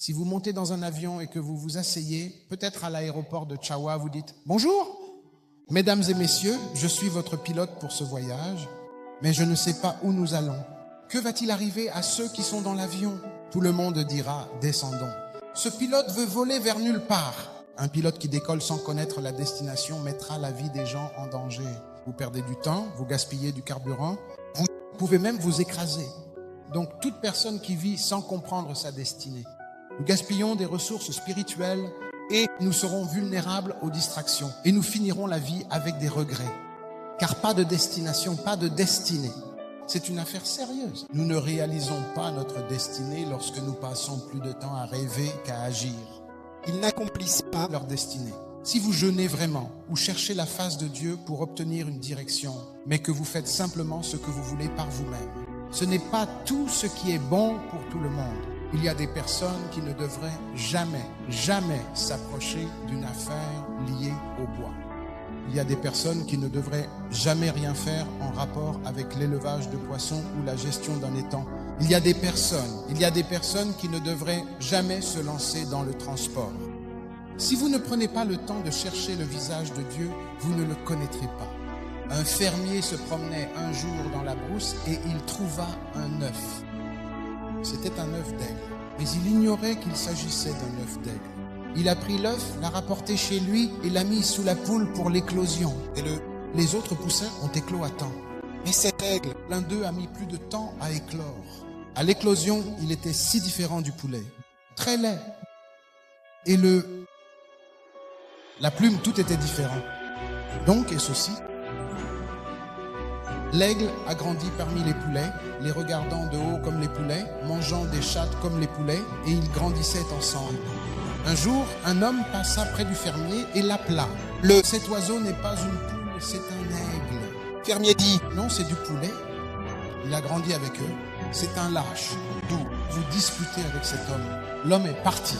Si vous montez dans un avion et que vous vous asseyez, peut-être à l'aéroport de Chawa, vous dites « Bonjour, mesdames et messieurs, je suis votre pilote pour ce voyage, mais je ne sais pas où nous allons. Que va-t-il arriver à ceux qui sont dans l'avion ?» Tout le monde dira « Descendons ». Ce pilote veut voler vers nulle part. Un pilote qui décolle sans connaître la destination mettra la vie des gens en danger. Vous perdez du temps, vous gaspillez du carburant, vous pouvez même vous écraser. Donc toute personne qui vit sans comprendre sa destinée. Nous gaspillons des ressources spirituelles et nous serons vulnérables aux distractions. Et nous finirons la vie avec des regrets. Car pas de destination, pas de destinée. C'est une affaire sérieuse. Nous ne réalisons pas notre destinée lorsque nous passons plus de temps à rêver qu'à agir. Ils n'accomplissent pas Leur destinée. Si vous jeûnez vraiment ou cherchez la face de Dieu pour obtenir une direction, mais que vous faites simplement ce que vous voulez par vous-même, ce n'est pas tout ce qui est bon pour tout le monde. Il y a des personnes qui ne devraient jamais s'approcher d'une affaire liée au bois. Il y a des personnes qui ne devraient jamais rien faire en rapport avec l'élevage de poissons ou la gestion d'un étang. Il y a des personnes qui ne devraient jamais se lancer dans le transport. Si vous ne prenez pas le temps de chercher le visage de Dieu, vous ne le connaîtrez pas. Un fermier se promenait un jour dans la brousse et il trouva un œuf. C'était un œuf d'aigle, mais il ignorait qu'il s'agissait d'un œuf d'aigle. Il a pris l'œuf, l'a rapporté chez lui et l'a mis sous la poule pour l'éclosion. Et les autres poussins ont éclos à temps. Mais cet aigle, L'un d'eux a mis plus de temps à éclore. À l'éclosion, il était si différent du poulet. Très laid. Et la plume, tout était différent. Donc, et ceci, l'aigle a grandi parmi les poulets, les regardant de haut comme les poulets, mangeant des chattes comme les poulets, et ils grandissaient ensemble. Un jour, un homme passa près du fermier et l'appela. Cet oiseau n'est pas une poule, c'est un aigle. le fermier dit, Non, c'est du poulet. Il a grandi avec eux. C'est un lâche. D'où vous disputez avec cet homme. L'homme est parti.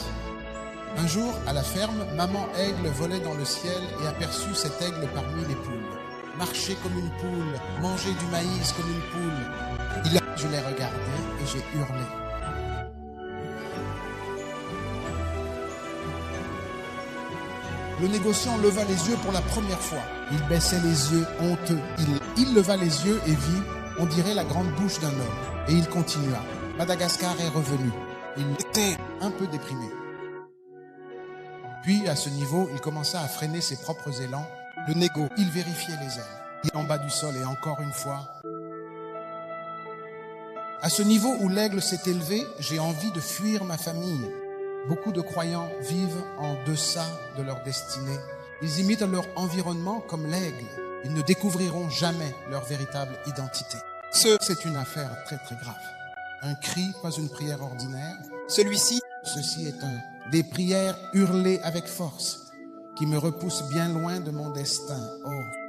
Un jour, à la ferme, maman aigle volait dans le ciel et aperçut cet aigle parmi les poules. Marcher comme une poule, manger du maïs comme une poule. Je l'ai regardé et j'ai hurlé. Le négociant leva les yeux pour la première fois. Il baissait les yeux, honteux. Il leva les yeux et vit, on dirait la grande bouche d'un homme. Et il continua. Madagascar est revenu. Il était un peu déprimé. Puis, à ce niveau, il commença à freiner ses propres élans. Le négo, il vérifiait les ailes. Il est en bas du sol et encore une fois. À ce niveau où l'aigle s'est élevé, j'ai envie de fuir ma famille. Beaucoup de croyants vivent en deçà de leur destinée. Ils imitent leur environnement comme l'aigle. Ils ne découvriront jamais leur véritable identité. C'est une affaire très grave. Un cri, pas une prière ordinaire. celui-ci, Ceci est des prières hurlées avec force qui me repoussent bien loin de mon destin. Oh.